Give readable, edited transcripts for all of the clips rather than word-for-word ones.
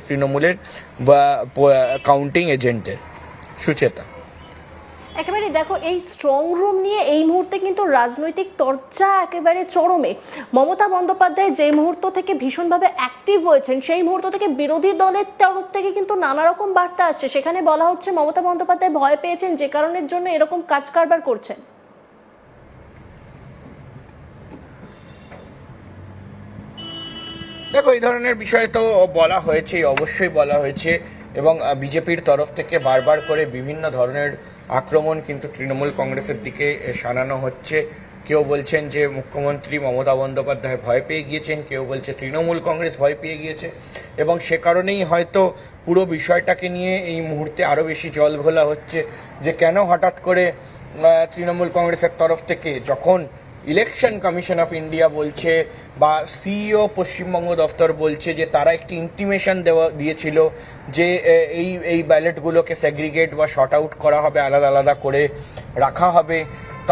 তৃণমূলের বা কাউন্টিং এজেন্টের। সুচেতা, একেবারে দেখো, এই স্ট্রং রুম নিয়ে এই মুহূর্তে কিন্তু রাজনৈতিক চর্চা একেবারে চরমে। মমতা বন্দ্যোপাধ্যায় যে মুহূর্ত থেকে ভীষণভাবে অ্যাক্টিভ হয়েছেন, সেই মুহূর্ত থেকে বিরোধী দলের তরফ থেকে কিন্তু নানা রকম বার্তা আসছে। সেখানে বলা হচ্ছে মমতা বন্দ্যোপাধ্যায় ভয় পেয়েছেন, যে কারণের জন্য এরকম কাজ কারবার করছেন। দেখো, এই ধরনের বিষয় তো বলা হয়েছে, অবশ্যই বলা হয়েছে, এবং বিজেপির তরফ থেকে বারবার করে বিভিন্ন ধরনের আক্রমণ কিন্তু তৃণমূল কংগ্রেসের দিকে শানানো হচ্ছে। কেউ বলছেন যে মুখ্যমন্ত্রী মমতা বন্দ্যোপাধ্যায় ভয় পেয়ে গিয়েছেন, কেউ বলছে তৃণমূল কংগ্রেস ভয় পেয়ে গিয়েছে, এবং সে কারণেই হয়তো পুরো বিষয়টাকে নিয়ে এই মুহূর্তে আরও বেশি জল ঘোলা হচ্ছে যে কেন হঠাৎ করে তৃণমূল কংগ্রেসের তরফ থেকে, যখন ইলেকশন কমিশন অফ ইন্ডিয়া বলছে বা সিইও পশ্চিমবঙ্গ দফতর বলছে যে তারা একটি ইন্টিমেশন দিয়েছিল যে এই ব্যালটগুলোকে সেগ্রিগেট বা শর্ট আউট করা হবে, আলাদা আলাদা করে রাখা হবে,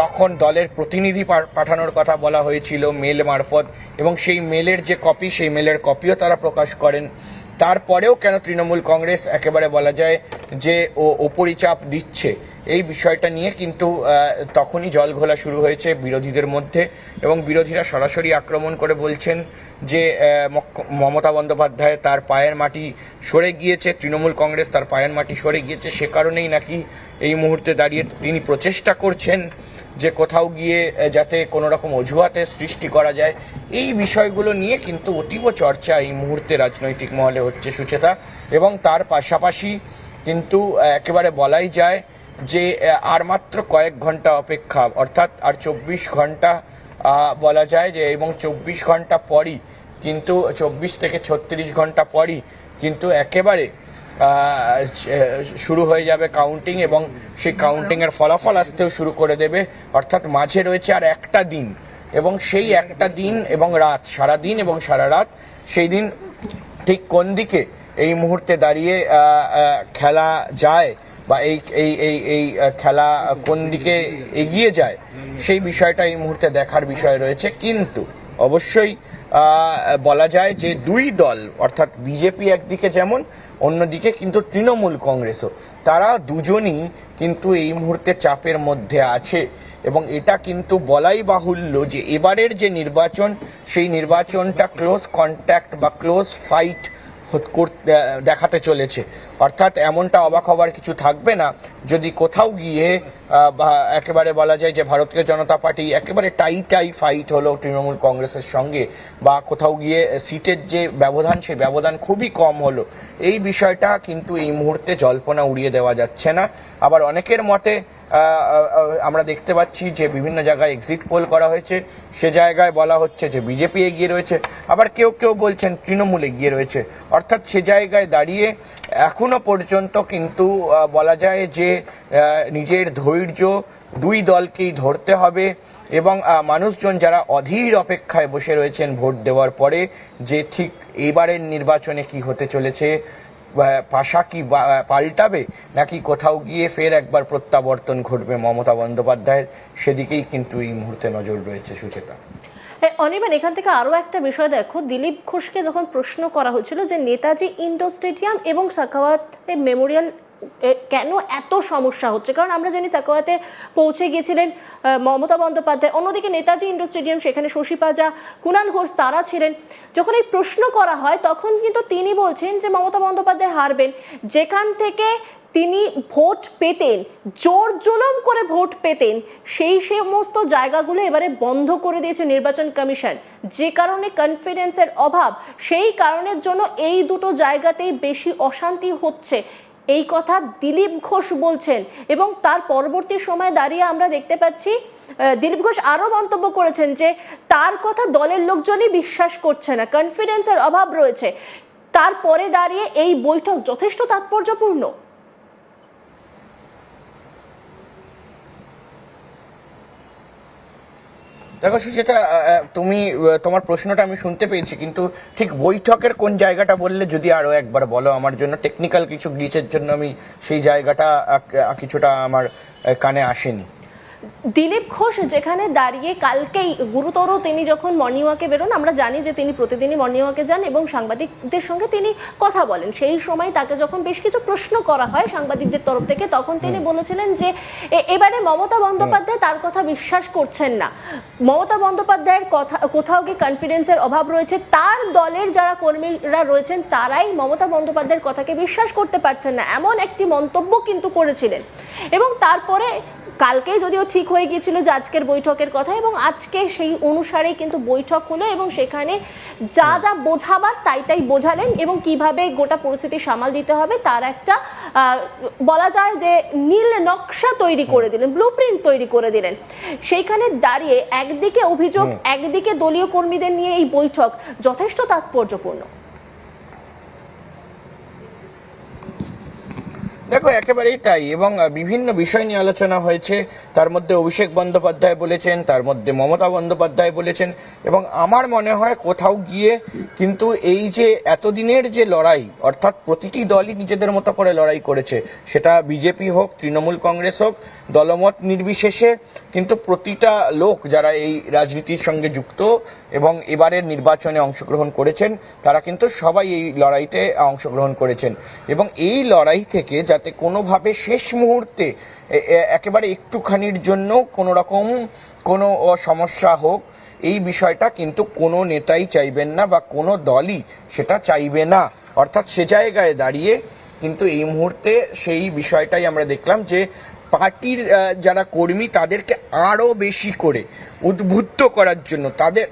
তখন দলের প্রতিনিধি পাঠানোর কথা বলা হয়েছিল মেল মারফত, এবং সেই মেলের যে কপি, সেই মেলের কপিও তারা প্রকাশ করেন। তারপরেও কেন তৃণমূল কংগ্রেস একেবারে বলা যায় যে ওপরিচাপ দিচ্ছে, এই বিষয়টা নিয়ে কিন্তু তখনই জল ঘোলা শুরু হয়েছে বিরোধীদের মধ্যে, এবং বিরোধীরা সরাসরি আক্রমণ করে বলছেন যে মমতা বন্দ্যোপাধ্যায় তার পায়ের মাটি সরে গিয়েছে, তৃণমূল কংগ্রেস তার পায়ের মাটি সরে গিয়েছে, সে কারণেই নাকি এই মুহূর্তে দাঁড়িয়ে তিনি প্রচেষ্টা করছেন যে কোথাও গিয়ে যাতে কোনো রকম অজুহাতের সৃষ্টি করা যায়। এই বিষয়গুলো নিয়ে কিন্তু অতীব চর্চা এই মুহূর্তে রাজনৈতিক মহলে হচ্ছে, সুচেতা, এবং তার পাশাপাশি কিন্তু একেবারে বলাই যায় যে আর মাত্র কয়েক ঘন্টা অপেক্ষা, অর্থাৎ আর 24 ঘন্টা বলা যায় যে, এবং 24 ঘন্টা পরই কিন্তু 24 থেকে 36 ঘন্টা পরই কিন্তু একেবারে শুরু হয়ে যাবে কাউন্টিং, এবং সেই কাউন্টিংয়ের ফলাফল আসতেও শুরু করে দেবে। অর্থাৎ মাঝে রয়েছে আর একটা দিন, এবং সেই একটা দিন এবং রাত, সারা দিন এবং সারা রাত, সেই দিন ঠিক কোন দিকে এই মুহূর্তে দাঁড়িয়ে খেলা যায় বা এই এই এই এই খেলা কোন দিকে এগিয়ে যায়, সেই বিষয়টা এই মুহূর্তে দেখার বিষয় রয়েছে। কিন্তু অবশ্যই বলা যায় যে দুই দল, অর্থাৎ বিজেপি একদিকে যেমন, অন্যদিকে কিন্তু তৃণমূল কংগ্রেসও, তারা দুজনই কিন্তু এই মুহূর্তে চাপের মধ্যে আছে, এবং এটা কিন্তু বলাই বাহুল্য যে এবারের যে নির্বাচন, সেই নির্বাচনটা ক্লোজ কন্ট্যাক্ট বা ক্লোজ ফাইট দেখাতে চলেছে। অর্থাৎ এমনটা অবাক হবার কিছু থাকবে না যদি কোথাও গিয়ে একেবারে বলা যায় যে ভারতীয় জনতা পার্টি একেবারে টাই ফাইট হলো তৃণমূল কংগ্রেসের সঙ্গে, বা কোথাও গিয়ে সিটের যে ব্যবধান, সেই ব্যবধান খুবই কম হলো। এই বিষয়টা কিন্তু এই মুহূর্তে জল্পনা উড়িয়ে দেওয়া যাচ্ছে না। আবার অনেকের মতে আমরা দেখতে পাচ্ছি যে বিভিন্ন জায়গায় এক্সিট পোল করা হয়েছে, সে জায়গায় বলা হচ্ছে যে বিজেপি এগিয়ে রয়েছে, আবার কেউ কেউ বলছেন তৃণমূল এগিয়ে রয়েছে। অর্থাৎ সে জায়গায় দাঁড়িয়ে এখনো পর্যন্ত কিন্তু বলা যায় যে নিজের ধৈর্য দুই দলকেই ধরতে হবে, এবং মানুষজন যারা অধীর অপেক্ষায় বসে রয়েছেন ভোট দেওয়ার পরে যে ঠিক এবারের নির্বাচনে কি হতে চলেছে, পাশা কি পাল্টাবে নাকি কোথাও গিয়ে ফের একবার প্রত্যাবর্তন ঘটবে মমতা বন্দ্যোপাধ্যায়ের, সেদিকেই কিন্তু এই মুহূর্তে নজর রয়েছে। সুচেতা, অনির্বাণ, এখান থেকে আরও একটা বিষয় দেখো, দিলীপ ঘোষকে যখন প্রশ্ন করা হয়েছিল যে নেতাজি ইন্ডোর স্টেডিয়াম এবং সাখাওয়াত মেমোরিয়াল কেন এত সমস্যা হচ্ছে, কারণ আমরা জানি সাখাওয়াতে পৌঁছে গিয়েছিলেন মমতা বন্দ্যোপাধ্যায়, অন্যদিকে নেতাজি ইন্ডোর স্টেডিয়াম সেখানে শশী পাজা, কুণাল ঘোষ তারা ছিলেন। যখন এই প্রশ্ন করা হয় তখন কিন্তু তিনি বলছেন যে মমতা বন্দ্যোপাধ্যায় হারবেন, যেখান থেকে তিনি ভোট পেতেন, জোর জুলুম করে ভোট পেতেন, সেই সমস্ত জায়গাগুলো এবারে বন্ধ করে দিয়েছে নির্বাচন কমিশন, যে কারণে কনফিডেন্সের অভাব, সেই কারণের জন্য এই দুটো জায়গাতেই বেশি অশান্তি হচ্ছে, এই কথা দিলীপ ঘোষ বলছেন। এবং তার পরবর্তী সময় দাঁড়িয়ে আমরা দেখতে পাচ্ছি দিলীপ ঘোষ আরও মন্তব্য করেছেন যে তার কথা দলের লোকজনই বিশ্বাস করছে না, কনফিডেন্সের অভাব রয়েছে। তারপরে দাঁড়িয়ে এই বৈঠক যথেষ্ট তাৎপর্যপূর্ণ। দেখো সুচেতা, তুমি তোমার প্রশ্নটা আমি শুনতে পেয়েছি, কিন্তু ঠিক বৈঠকের কোন জায়গাটা বললে যদি আরো একবার বলো আমার জন্য, টেকনিক্যাল কিছু গ্লিচের জন্য আমি সেই জায়গাটা কিছুটা আমার কানে আসেনি। দিলীপ ঘোষ যেখানে দাঁড়িয়ে কালকেই গুরুতর, তিনি যখন মর্নিং ওয়াকে বেরোন, আমরা জানি যে তিনি প্রতিদিনই মর্নিং ওয়াকে যান এবং সাংবাদিকদের সঙ্গে তিনি কথা বলেন, সেই সময় তাকে যখন বেশ কিছু প্রশ্ন করা হয় সাংবাদিকদের তরফ থেকে, তখন তিনি বলেছিলেন যে এবারে মমতা বন্দ্যোপাধ্যায় তার কথা বিশ্বাস করছেন না, মমতা বন্দ্যোপাধ্যায়ের কথা কোথাও গিয়ে কনফিডেন্সের অভাব রয়েছে, তার দলের যারা কর্মীরা রয়েছেন তারাই মমতা বন্দ্যোপাধ্যায়ের কথাকে বিশ্বাস করতে পারছেন না, এমন একটি মন্তব্য কিন্তু করেছিলেন। এবং তারপরে কালকে যদিও ঠিক হয়ে গিয়েছিল যে আজকের বৈঠকের কথা, এবং আজকে সেই অনুসারেই কিন্তু বৈঠক হলো এবং সেখানে যা যা বোঝাবার তাই বোঝালেন এবং কিভাবে গোটা পরিস্থিতি সামাল দিতে হবে তার একটা বলা যায় যে নীল নকশা তৈরি করে দিলেন, ব্লুপ্রিন্ট তৈরি করে দিলেন। সেইখানে দাঁড়িয়ে একদিকে অভিযোগ, একদিকে দলীয় কর্মীদের নিয়ে এই বৈঠক যথেষ্ট তাৎপর্যপূর্ণ। দেখো একেবারেই তাই, এবং বিভিন্ন বিষয় নিয়ে আলোচনা হয়েছে, তার মধ্যে অভিষেক বন্দ্যোপাধ্যায় বলেছেন, তার মধ্যে মমতা বন্দ্যোপাধ্যায় বলেছেন, এবং আমার মনে হয় কোথাও গিয়ে কিন্তু এই যে এতদিনের যে লড়াই, অর্থাৎ প্রতিটি দলই নিজেদের মতো করে লড়াই করেছে, সেটা বিজেপি হোক, তৃণমূল কংগ্রেস হোক, দলমত নির্বিশেষে কিন্তু প্রতিটা লোক যারা এই রাজনীতির সঙ্গে যুক্ত এবং এবারের নির্বাচনে অংশগ্রহণ করেছেন তারা কিন্তু সবাই এই লড়াইতে অংশগ্রহণ করেছেন, এবং এই লড়াই থেকে যাতে কোনোভাবে শেষ মুহূর্তে একেবারে একটুখানির জন্য কোনো রকম কোনো সমস্যা হোক, এই বিষয়টা কিন্তু কোনো নেতাই চাইবেন না বা কোনো দলই সেটা চাইবে না। অর্থাৎ সে জায়গায় দাঁড়িয়ে কিন্তু এই মুহূর্তে সেই বিষয়টাই আমরা দেখলাম যে পার্টির যারা কর্মী তাদেরকে আরো বেশি করে উদ্বুদ্ধ করার জন্য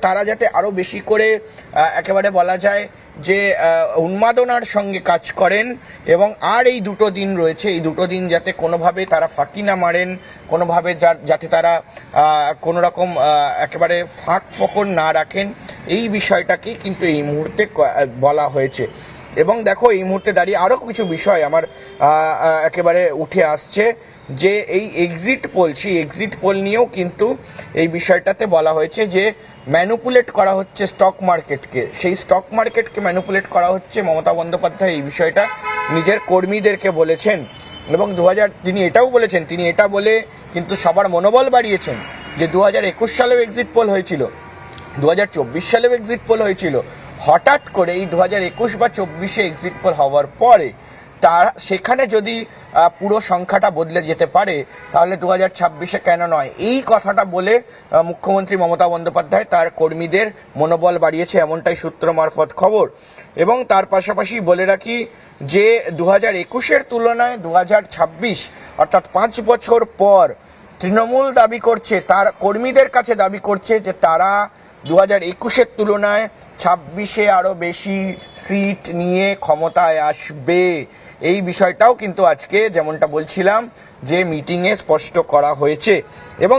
তারা যাতে আরো বেশি করে একেবারে বলা যায় যে উন্মাদনার সঙ্গে কাজ করেন, এবং আর এই দুটো দিন রয়েছে, এই দুটো দিন যাতে কোনোভাবে তারা ফাঁকি না মারেন, কোনোভাবে যাতে তারা কোনো রকম একেবারে ফাঁক ফোকর না রাখেন, এই বিষয়টাকে কিন্তু এই মুহূর্তে বলা হয়েছে। এবং দেখো এই মুহূর্তে দাঁড়িয়ে আরো কিছু বিষয় আমার একেবারে উঠে আসছে যে এই এক্সিট পোল, সেই এক্সিট পোল নিয়েও কিন্তু এই বিষয়টাতে বলা হয়েছে যে ম্যানুপুলেট করা হচ্ছে স্টক মার্কেটকে, সেই স্টক মার্কেটকে ম্যানুপুলেট করা হচ্ছে। মমতা বন্দ্যোপাধ্যায় এই বিষয়টা নিজের কর্মীদেরকে বলেছেন, এবং তিনি এটাও বলেছেন, তিনি এটা বলে কিন্তু সবার মনোবল বাড়িয়েছেন যে 2021 সালেও এক্সিট পোল হয়েছিল, 2024 সালেও এক্সিট পোল হয়েছিল, হঠাৎ করে এই 2021 বা 24-এ এক্সিট পোল হওয়ার পরে তার সেখানে যদি পুরো সংখ্যাটা বদলে যেতে পারে তাহলে 2026-এ কেন নয়, এই কথাটা বলে মুখ্যমন্ত্রী মমতা বন্দ্যোপাধ্যায় তার কর্মীদের মনোবল বাড়িয়েছে, এমনটাই সূত্র মারফত খবর। এবং তার পাশাপাশি বলে রাখি যে 2021-এর তুলনায় 2026 অর্থাৎ 5 বছর পর তৃণমূল দাবি করছে, তার কর্মীদের কাছে দাবি করছে যে তারা 2021-এর তুলনায় 26-এ আরো বেশি সিট নিয়ে ক্ষমতায় আসবে। এই বিষয়টাও কিন্তু আজকে যেমনটা বলছিলাম যে মিটিংয়ে স্পষ্ট করা হয়েছে। এবং